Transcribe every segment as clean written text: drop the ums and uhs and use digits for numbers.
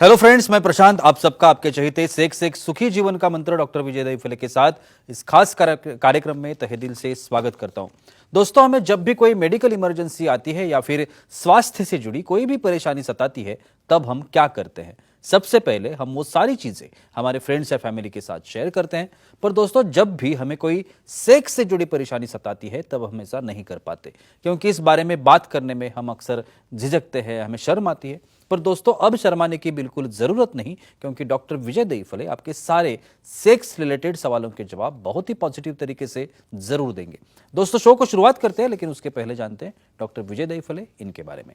Hello friends, मैं प्रशांत आप सबका आपके चहेते सेक्स एक सुखी जीवन का मंत्र डॉक्टर विजय दहीफले के साथ इस खास कार्यक्रम में तहे दिल से स्वागत करता हूं। दोस्तों, हमें जब भी कोई मेडिकल इमरजेंसी आती है या फिर स्वास्थ्य से जुड़ी कोई भी परेशानी सताती है, तब हम क्या करते हैं? सबसे पहले हम वो सारी चीजें हमारे फ्रेंड्स या फैमिली के साथ शेयर करते हैं। पर दोस्तों, जब भी हमें कोई सेक्स से जुड़ी परेशानी सताती है तब हम ऐसा नहीं कर पाते, क्योंकि इस बारे में बात करने में हम अक्सर झिझकते हैं, हमें शर्म आती है। पर दोस्तों, अब शर्माने की बिल्कुल जरूरत नहीं, क्योंकि डॉक्टर विजय दहीफले आपके सारे सेक्स रिलेटेड सवालों के जवाब बहुत ही पॉजिटिव तरीके से जरूर देंगे। दोस्तों, शो को शुरुआत करते हैं, लेकिन उसके पहले जानते हैं डॉक्टर विजय दहीफले इनके बारे में।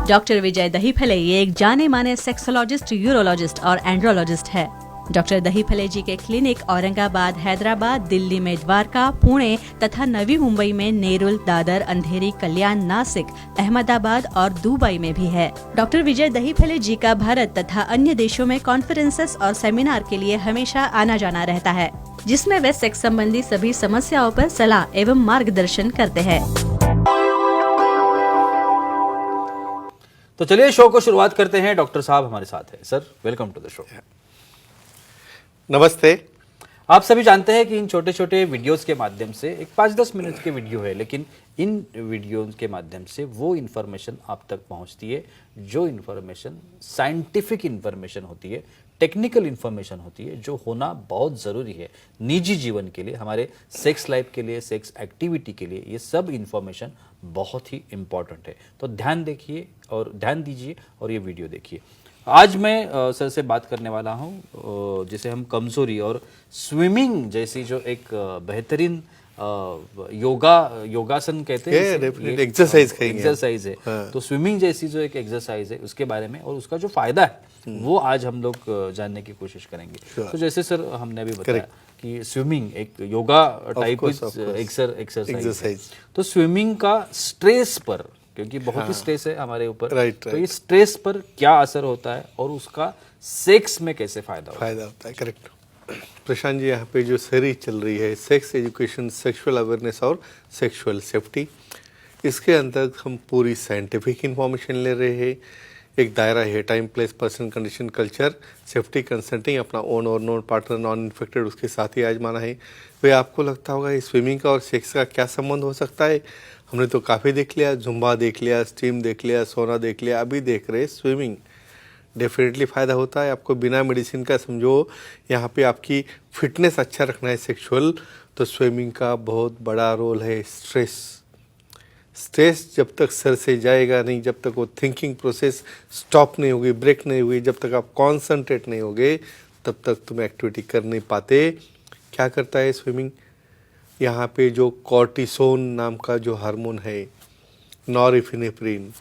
डॉक्टर विजय दहीफले ये एक जाने माने सेक्सोलॉजिस्ट, यूरोलॉजिस्ट और एंड्रोलॉजिस्ट है। डॉक्टर दहीफले जी के क्लिनिक औरंगाबाद, हैदराबाद, दिल्ली में द्वारका, पुणे तथा नवी मुंबई में नेरुल, दादर, अंधेरी, कल्याण, नासिक, अहमदाबाद और दुबई में भी है। डॉक्टर विजय दहीफले जी का भारत तथा अन्य देशों में कॉन्फ्रेंसेस और सेमिनार के लिए हमेशा आना जाना रहता है, जिसमें वे सेक्स संबंधी सभी समस्याओं पर सलाह एवं मार्गदर्शन करते हैं। तो चलिए शो को शुरुआत करते हैं। डॉक्टर साहब हमारे साथ है। Sir, welcome to the show. नमस्ते। आप सभी जानते हैं कि इन छोटे छोटे वीडियोस के माध्यम से, एक 5-10 मिनट के वीडियो है, लेकिन इन वीडियोस के माध्यम से वो इन्फॉर्मेशन आप तक पहुंचती है जो इन्फॉर्मेशन साइंटिफिक इन्फॉर्मेशन होती है, टेक्निकल इन्फॉर्मेशन होती है, जो होना बहुत ज़रूरी है निजी जीवन के लिए, हमारे सेक्स लाइफ के लिए, सेक्स एक्टिविटी के लिए। ये सब इन्फॉर्मेशन बहुत ही इम्पॉर्टेंट है। तो ध्यान दीजिए और ये वीडियो देखिए। आज मैं सर से बात करने वाला हूँ जिसे हम कमजोरी और स्विमिंग जैसी जो एक बेहतरीन योगासन कहते हैं, एक्सरसाइज है। हाँ। तो स्विमिंग जैसी जो एक एक्सरसाइज है उसके बारे में और उसका जो फायदा है वो आज हम लोग जानने की कोशिश करेंगे। तो जैसे सर हमने अभी बताया कि स्विमिंग एक योगा टाइप एक्सरसाइज, तो स्विमिंग का स्ट्रेस पर, क्योंकि बहुत ही स्ट्रेस है हमारे ऊपर, तो ये स्ट्रेस पर क्या असर होता है और उसका सेक्स में कैसे फायदा होता है? करेक्ट प्रशांत जी, यहाँ पे जो सीरीज चल रही है सेक्स एजुकेशन, सेक्सुअल अवेयरनेस और सेक्सुअल सेफ्टी, इसके अंतर्गत हम पूरी साइंटिफिक इंफॉर्मेशन ले रहे हैं। एक दायरा है time, place, person, condition, culture, safety, consulting, अपना ओन और नॉन पार्टनर, नॉन इन्फेक्टेड उसके साथ ही आजमाना है। वे आपको लगता होगा ये स्विमिंग का और सेक्स का क्या संबंध हो सकता है? हमने तो काफ़ी देख लिया, जुम्बा देख लिया, स्टीम देख लिया, सोना देख लिया, अभी देख रहे स्विमिंग। डेफिनेटली फ़ायदा होता है आपको, बिना मेडिसिन का। समझो यहाँ पे आपकी फिटनेस अच्छा रखना है सेक्सुअल, तो स्विमिंग का बहुत बड़ा रोल है। स्ट्रेस जब तक सर से जाएगा नहीं, जब तक वो थिंकिंग प्रोसेस स्टॉप नहीं होगी, ब्रेक नहीं होगी, जब तक आप कॉन्सनट्रेट नहीं होगे, तब तक तुम एक्टिविटी कर नहीं पाते। क्या करता है स्विमिंग? यहाँ पे जो कॉर्टिसोन नाम का जो हार्मोन है, नॉरएपिनेफ्रिन,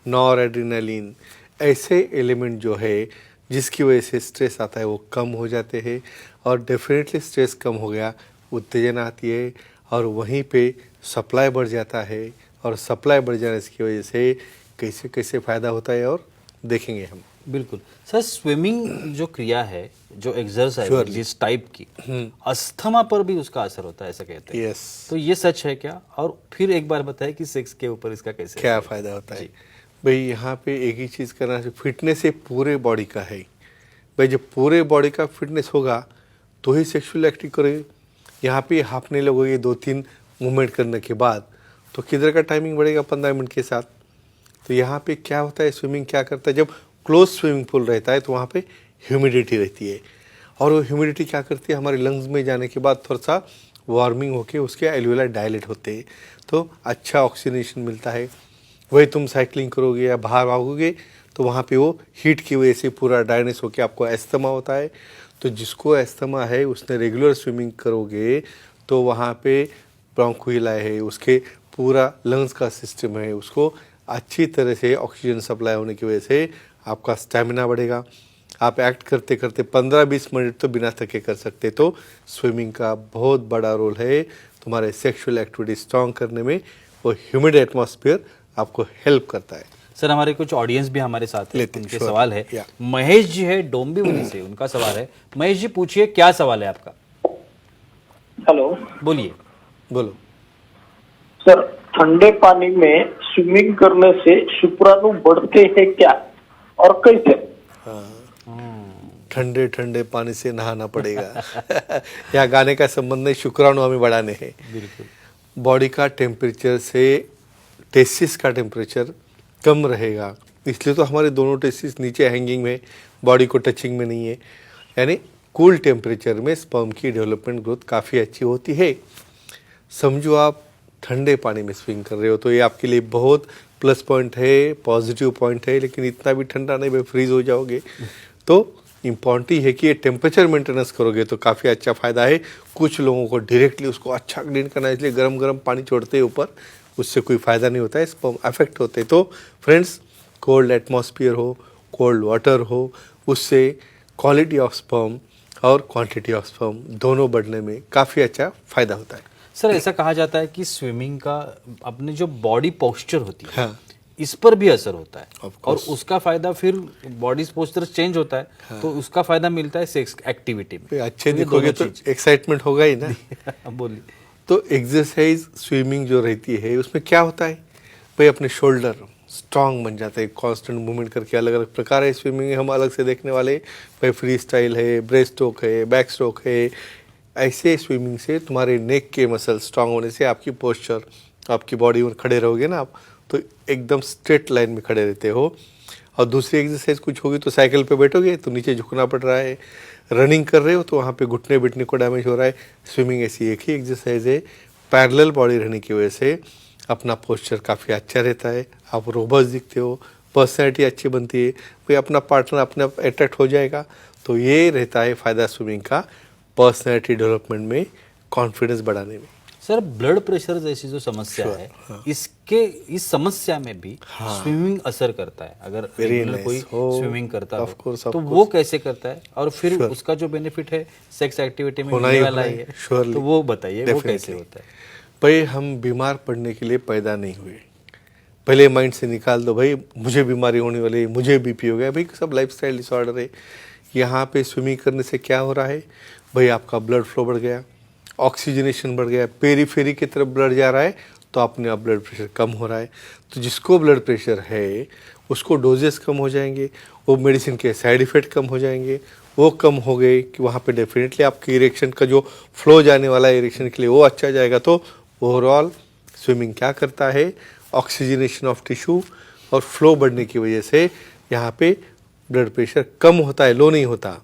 नॉरएड्रेनालिन, ऐसे एलिमेंट जो है जिसकी वजह से स्ट्रेस आता है वो कम हो जाते हैं। और डेफिनेटली स्ट्रेस कम हो गया, उत्तेजना आती है और वहीं पे सप्लाई बढ़ जाता है, और सप्लाई बढ़ जाने की वजह से कैसे कैसे फ़ायदा होता है और देखेंगे हम। बिल्कुल सर, स्विमिंग जो क्रिया है, जो एक्सरसाइज जिस टाइप की, अस्थमा पर भी उसका असर होता है ऐसा कहते हैं। तो ये सच है क्या? और फिर एक बार बताएं कि सेक्स के ऊपर इसका कैसे क्या फ़ायदा होता है? भाई यहाँ पे एक ही चीज़ करना है, फिटनेस ये पूरे बॉडी का है। भाई जब पूरे बॉडी का फिटनेस होगा तो ही सेक्सुअल एक्टिव करेंगे। यहाँ पे हाँफने लगोगे 2-3 मूवमेंट करने के बाद, तो किधर का टाइमिंग बढ़ेगा 15 मिनट के साथ। तो यहाँ पे क्या होता है, स्विमिंग क्या करता है, जब क्लोज स्विमिंग पूल रहता है तो वहाँ पे ह्यूमिडिटी रहती है, और वो ह्यूमिडिटी क्या करती है, हमारे लंग्स में जाने के बाद थोड़ा सा वार्मिंग होके उसके एल्वेओलाई डायलेट होते हैं, तो अच्छा ऑक्सीजनेशन मिलता है। वही तुम साइकिलिंग करोगे या बाहर भागोगे तो वहाँ पे वो हीट की वजह से पूरा ड्राइनेस होके आपको एस्थमा होता है। तो जिसको एस्थमा है उसने रेगुलर स्विमिंग करोगे तो वहाँ पे ब्रोंकोइलाई है, उसके पूरा लंग्स का सिस्टम है, उसको अच्छी तरह से ऑक्सीजन सप्लाई होने की वजह से आपका स्टैमिना बढ़ेगा। आप एक्ट करते करते 15-20 मिनट तो बिना थके कर सकते। तो स्विमिंग का बहुत बड़ा रोल है तुम्हारे सेक्सुअल एक्टिविटी स्ट्रॉन्ग करने में। वो ह्यूमिड एटमॉस्फेयर आपको हेल्प करता है। सर, हमारे कुछ ऑडियंस भी हमारे साथ है, उनके सवाल है। महेश जी है डोंबिवली से, उनका सवाल है। महेश जी पूछिए, क्या सवाल है आपका? हेलो, बोलिए। बोलो सर। ठंडे पानी में स्विमिंग करने से शुक्राणु बढ़ते हैं क्या और कैसे? ठंडे ठंडे पानी से नहाना पड़ेगा। यहाँ गाने का संबंध नहीं, शुक्राणु हमें बढ़ाने हैं। बिल्कुल। बॉडी का टेम्परेचर से टेस्टिस का टेम्परेचर कम रहेगा, इसलिए तो हमारे दोनों टेस्टिस नीचे हैंगिंग में, बॉडी को टचिंग में नहीं है। यानी कूल टेम्परेचर में स्पर्म की डेवलपमेंट ग्रोथ काफ़ी अच्छी होती है। समझो आप ठंडे पानी में स्विमिंग कर रहे हो तो ये आपके लिए बहुत प्लस पॉइंट है, पॉजिटिव पॉइंट है, लेकिन इतना भी ठंडा नहीं, भाई फ्रीज हो जाओगे। तो इम्पॉर्टेंट ही है कि ये टेम्परेचर मेंटेनेंस करोगे तो काफ़ी अच्छा फ़ायदा है। कुछ लोगों को डायरेक्टली उसको अच्छा क्लीन करना है, इसलिए गरम गरम पानी छोड़ते हैं ऊपर, उससे कोई फ़ायदा नहीं होता है, स्पर्म अफेक्ट होते हैं। तो फ्रेंड्स, कोल्ड एटमॉस्फेयर हो, कोल्ड वाटर हो, उससे क्वालिटी ऑफ स्पर्म और क्वांटिटी ऑफ स्पर्म दोनों बढ़ने में काफ़ी अच्छा फ़ायदा होता है। सर ऐसा कहा जाता है कि स्विमिंग का अपने जो बॉडी पोस्चर होती है, हाँ। इस पर भी असर होता है Of और course। उसका फायदा फिर बॉडी पोस्चर चेंज होता है तो उसका फायदा मिलता है सेक्स एक्टिविटी में। अच्छे तो ये दिखोगे दोनों तो एक्साइटमेंट होगा ही ना। चीज़। बोलिए। तो एक्सरसाइज स्विमिंग जो रहती है उसमें क्या होता है, भाई अपने शोल्डर स्ट्रांग बन जाते हैं, कांस्टेंट मूवमेंट करके। अलग अलग प्रकार है स्विमिंग में, हम अलग से देखने वाले, भाई फ्री स्टाइल है, ब्रेस्ट स्ट्रोक है, बैक स्ट्रोक है। ऐसे स्विमिंग से तुम्हारे नेक के मसल स्ट्रांग होने से आपकी पोस्चर, आपकी बॉडी में खड़े रहोगे ना आप, तो एकदम स्ट्रेट लाइन में खड़े रहते हो। और दूसरी एक्सरसाइज कुछ होगी तो साइकिल पे बैठोगे तो नीचे झुकना पड़ रहा है, रनिंग कर रहे हो तो वहाँ पे घुटने बिटने को डैमेज हो रहा है। स्विमिंग ऐसी एक ही एक्सरसाइज है, पैरेलल बॉडी रहने की वजह से अपना पोस्चर काफ़ी अच्छा रहता है, आप रोबस्ट दिखते हो, पर्सनैलिटी अच्छी बनती है, कोई अपना पार्टनर अपने आप अट्रैक्ट हो जाएगा। तो ये रहता है फ़ायदा स्विमिंग का पर्सनैलिटी डेवलपमेंट में, कॉन्फिडेंस बढ़ाने में। सर ब्लड प्रेशर जैसी जो समस्या है, इस समस्या में भी स्विमिंग असर करता है। अगर रेगुलर कोई स्विमिंग करता Of course, हो of तो course। वो कैसे करता है और फिर उसका जो बेनिफिट है सेक्स एक्टिविटी में होना मिलने ही वाला होना ही है, है, surely। तो वो बताइए वो कैसे Definitely। होता है? भाई हम बीमार पड़ने के लिए पैदा नहीं हुए, पहले माइंड से निकाल दो भाई मुझे बीमारी होने वाली है, मुझे बीपी हो गया, भाई सब लाइफस्टाइल डिसऑर्डर है। यहाँ पे स्विमिंग करने से क्या हो रहा है, भाई आपका ब्लड फ्लो बढ़ गया, ऑक्सीजनेशन बढ़ गया, पेरीफेरी की तरफ ब्लड जा रहा है, तो अपने आप ब्लड प्रेशर कम हो रहा है। तो जिसको ब्लड प्रेशर है उसको डोजेस कम हो जाएंगे, वो मेडिसिन के साइड इफ़ेक्ट कम हो जाएंगे, वो कम हो गए कि वहाँ पे डेफिनेटली आपकी इरेक्शन का जो फ्लो जाने वाला है इरेक्शन के लिए वो अच्छा जाएगा। तो ओवरऑल स्विमिंग क्या करता है, ऑक्सीजनेशन ऑफ टिश्यू और फ्लो बढ़ने की वजह से यहाँ पे ब्लड प्रेशर कम होता है, लो नहीं होता।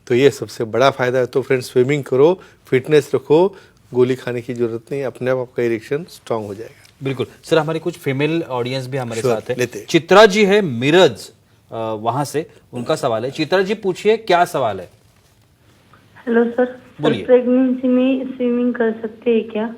तो ये सबसे बड़ा फ़ायदा है। तो फ्रेंड्स स्विमिंग करो, फिटनेस रखो, गोली खाने की जरूरत नहीं, अपने आप आपका इरेक्शन स्ट्रांग हो जाएगा। बिल्कुल। सर हमारी कुछ फीमेल ऑडियंस भी हमारे Sure, साथ है। लेते हैं। चित्रा जी है मिरज, वहां से उनका सवाल है। चित्रा जी पूछिए, क्या सवाल है? हेलो सर, बोलिए। प्रेगनेंसी में स्विमिंग कर सकते हैं क्या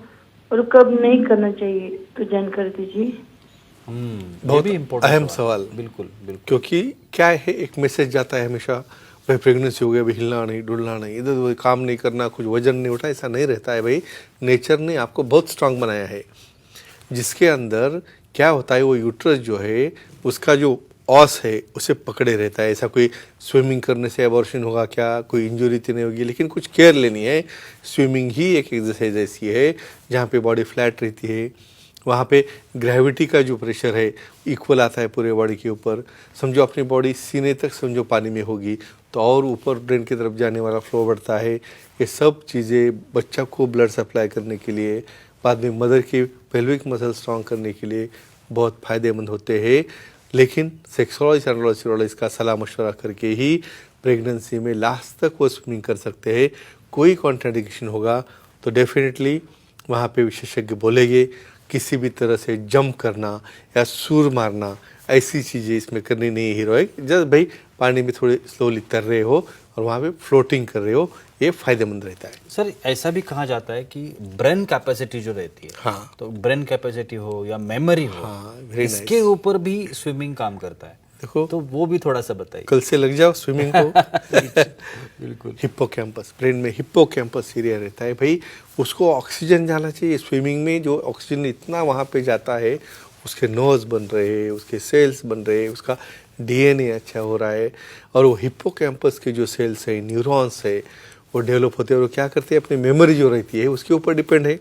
और कब नहीं करना चाहिए, तो जानकारी दीजिए। ये बहुत भी इम्पोर्टेंट अहम सवाल। बिल्कुल बिल्कुल। क्योंकि क्या है, एक मैसेज जाता है हमेशा, भाई प्रेगनेंसी हो गया, अभी हिलना नहीं, डुलना नहीं, इधर उधर काम नहीं करना, कुछ वजन नहीं उठा, ऐसा नहीं रहता है। भाई नेचर ने आपको बहुत स्ट्रांग बनाया है, जिसके अंदर क्या होता है, वो यूट्रस जो है उसका जो ऑस है उसे पकड़े रहता है। ऐसा कोई स्विमिंग करने से एबॉर्शन होगा क्या, कोई इंजरी तो नहीं होगी, लेकिन कुछ केयर लेनी है। स्विमिंग ही एक एक्सरसाइज ऐसी है जहाँ पे बॉडी फ्लैट रहती है, वहाँ पे ग्रेविटी का जो प्रेशर है इक्वल आता है पूरे बॉडी के ऊपर। समझो अपनी बॉडी सीने तक समझो पानी में होगी तो और ऊपर ब्रेन की तरफ जाने वाला फ्लो बढ़ता है। ये सब चीज़ें बच्चा को ब्लड सप्लाई करने के लिए, बाद में मदर की पेल्विक मसल स्ट्रांग करने के लिए बहुत फ़ायदेमंद होते हैं। लेकिन सेक्सोलॉजिस्ट एंड्रोलॉजिस्ट का सलाह मशवरा करके ही प्रेगनेंसी में लास्ट तक वो स्विमिंग कर सकते हैं। कोई कॉन्ट्राडिक्शन होगा तो डेफिनेटली वहाँ पे विशेषज्ञ बोलेंगे किसी भी तरह से जंप करना या सूर मारना ऐसी चीज़ें इसमें करनी नहीं। हीरोइक जस्ट भाई पानी में थोड़े स्लोली तर रहे हो और वहाँ पे फ्लोटिंग कर रहे हो, ये फायदेमंद रहता है। सर ऐसा भी कहा जाता है कि ब्रेन कैपेसिटी जो रहती है, हाँ। तो ब्रेन कैपेसिटी हो या मेमोरी हो, हाँ, very इसके ऊपर भी स्विमिंग काम करता है। देखो तो वो भी थोड़ा सा बताइए। कल से लग जाओ स्विमिंग को। बिल्कुल। हिप्पोकैम्पस, ब्रेन में हिप्पोकैम्पस एरिया रहता है भाई, उसको ऑक्सीजन जाना चाहिए। स्विमिंग में जो ऑक्सीजन इतना वहाँ पे जाता है, उसके नर्व्स बन रहे हैं, उसके सेल्स बन रहे हैं, उसका डीएनए अच्छा हो रहा है, और वो हिप्पोकैम्पस के जो सेल्स है, न्यूरॉन्स है, वो डेवलप होते हैं और वो क्या करते हैं, अपनी मेमोरी जो रहती है उसके ऊपर डिपेंड है।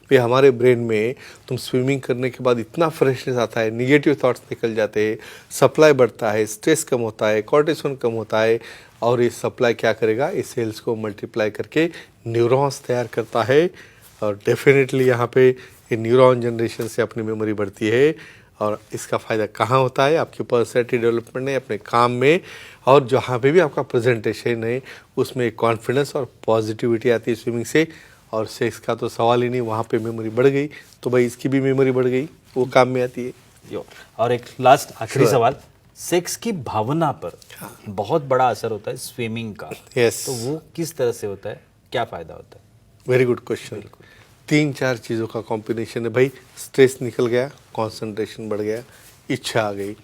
भाई हमारे ब्रेन में तुम स्विमिंग करने के बाद इतना फ्रेशनेस आता है, निगेटिव थॉट्स निकल जाते हैं, सप्लाई बढ़ता है, स्ट्रेस कम होता है, कॉर्टिसोल कम होता है, और ये सप्लाई क्या करेगा, इस सेल्स को मल्टीप्लाई करके न्यूरॉन्स तैयार करता है। और डेफिनेटली यहाँ पे ये न्यूरॉन जनरेशन से अपनी मेमोरी बढ़ती है। और इसका फ़ायदा कहाँ होता है, आपकी पर्सनैलिटी डेवलपमेंट में, अपने काम में, और जहाँ पे भी आपका प्रेजेंटेशन है उसमें कॉन्फिडेंस और पॉजिटिविटी आती है स्विमिंग से। और सेक्स का तो सवाल ही नहीं, वहाँ पे मेमोरी बढ़ गई तो भाई इसकी भी मेमोरी बढ़ गई, वो काम में आती है। यो, और एक लास्ट आखिरी सवाल, सेक्स की भावना पर बहुत बड़ा असर होता है स्विमिंग का। Yes. तो वो किस तरह से होता है, क्या फायदा होता है? Very good question. 3-4 चीज़ों का कॉम्बिनेशन है भाई। स्ट्रेस निकल गया, कंसंट्रेशन बढ़ गया, इच्छा आ गई,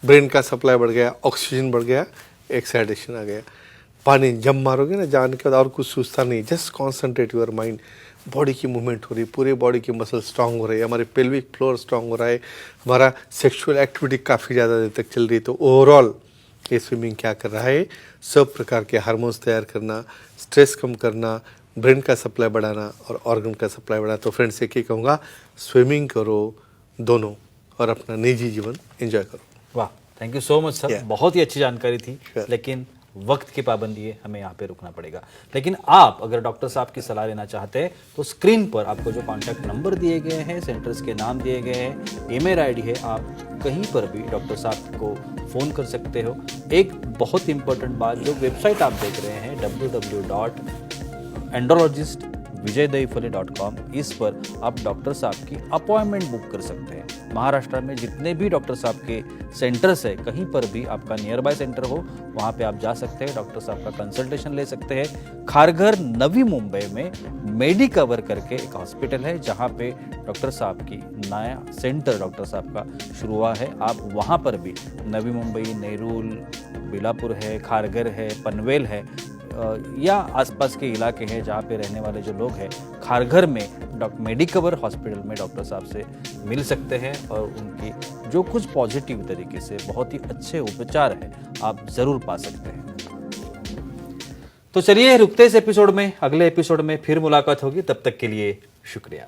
ब्रेन का सप्लाई बढ़ गया, ऑक्सीजन बढ़ गया, एक्साइटेशन आ गया। पानी जब मारोगे ना जान के बाद और कुछ सोचता नहीं, just concentrate your mind. Body की मूवमेंट हो रही, पूरे बॉडी की मसल स्ट्रांग हो रही है, हमारे पेल्विक फ्लोर स्ट्रांग हो रहा है, हमारा सेक्सुअल एक्टिविटी काफ़ी ज़्यादा देर तक चल रही है। तो ओवरऑल ये स्विमिंग क्या कर रहा है, सब प्रकार के हार्मोन्स तैयार करना, स्ट्रेस कम करना, ब्रेन का सप्लाई बढ़ाना और ऑर्गन का सप्लाई बढ़ाना। तो फ्रेंड्स एक ही कहूँगा, स्विमिंग करो दोनों और अपना निजी जीवन एंजॉय करो। वाह, thank you so much sir, Yeah. बहुत ही अच्छी जानकारी थी। Sure. लेकिन वक्त की पाबंदी है, हमें यहाँ पे रुकना पड़ेगा। लेकिन आप अगर डॉक्टर साहब की सलाह लेना चाहते हैं तो स्क्रीन पर आपको जो कॉन्टैक्ट नंबर दिए गए हैं, सेंटर्स के नाम दिए गए हैं, ईमेल आईडी है, आप कहीं पर भी डॉक्टर साहब को फ़ोन कर सकते हो। एक बहुत इंपॉर्टेंट बात, जो वेबसाइट आप देख रहे हैं www.andrologistvijaydahifale.com, इस पर आप डॉक्टर साहब की अपॉइंटमेंट बुक कर सकते हैं। महाराष्ट्र में जितने भी डॉक्टर साहब के सेंटर्स है, कहीं पर भी आपका नियर बाय सेंटर हो, वहाँ पे आप जा सकते हैं, डॉक्टर साहब का कंसल्टेशन ले सकते हैं। खारघर नवी मुंबई में मेडिकवर करके एक हॉस्पिटल है, जहाँ पे डॉक्टर साहब की नया सेंटर डॉक्टर साहब का शुरू हुआ है। आप वहाँ पर भी, नवी मुंबई, नेरूल, बिलापुर है, खारघर है, पनवेल है, या आसपास के इलाके हैं जहाँ पे रहने वाले जो लोग हैं, खारघर में मेडिकवर हॉस्पिटल में डॉक्टर साहब से मिल सकते हैं और उनकी जो कुछ पॉजिटिव तरीके से बहुत ही अच्छे उपचार है आप ज़रूर पा सकते हैं। तो चलिए रुकते इस एपिसोड में, अगले एपिसोड में फिर मुलाकात होगी, तब तक के लिए शुक्रिया।